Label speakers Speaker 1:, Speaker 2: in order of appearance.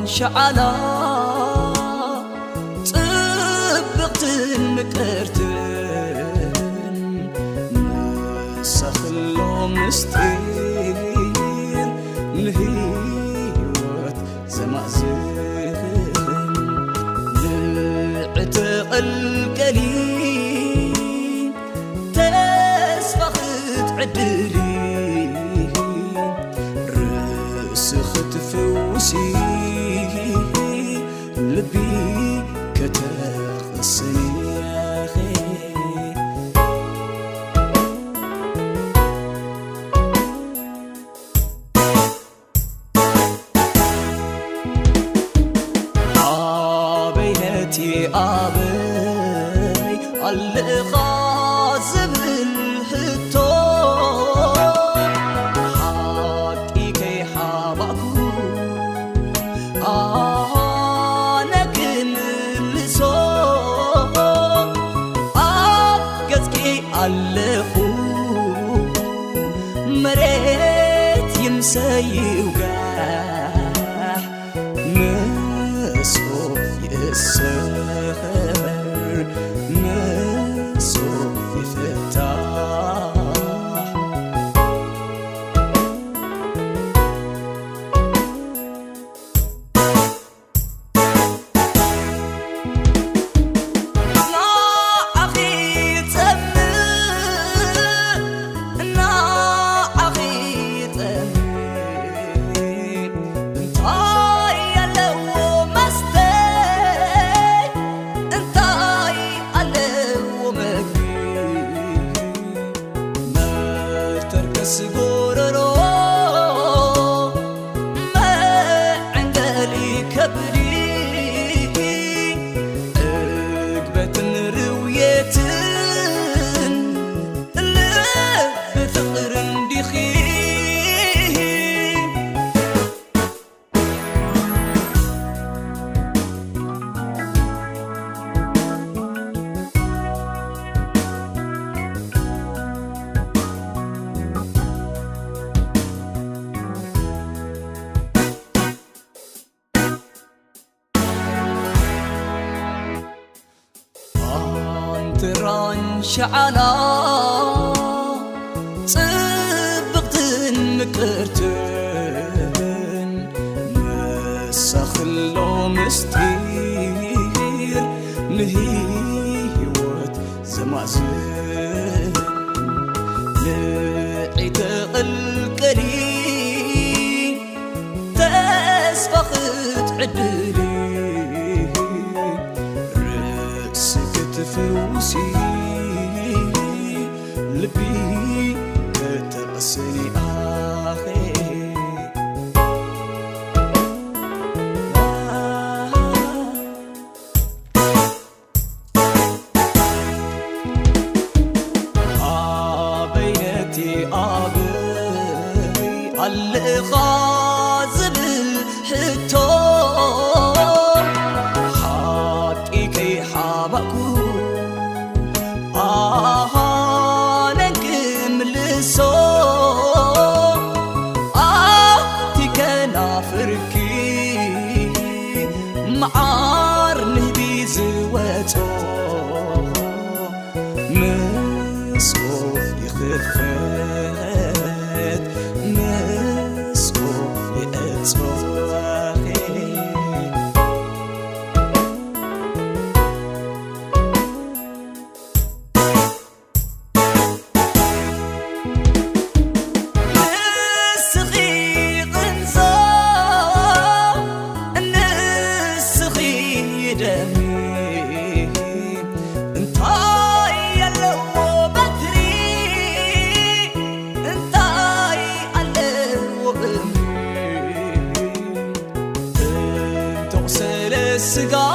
Speaker 1: شعلا طبقت مكرتن مسخلو مستير نهيوت زمازن لعتق القليل تسفخت عدلي رسخت فوسي لبي كتغسني يا أخي عابينتي عابي الغازم الهتو حقي كي حابكو علقو مريت يمسي وقاح مسوف يسهر مسوف يفتح سجوررو ما عندلي كبري اقبت رويتن اللب فقر اندخي تران شعلا طبقت مكرتن مسخلو مستير نهيوت زمازن لعتق القليل تسفخت عدلي فوسي لبي كتغسني آخي بينتي آبي الغازل الهتو حقي كي حابكو نكمل الصوت تكنا فركي معار نهبي زواتو مسوف يخفت مسوف يأتصوخي ስጋ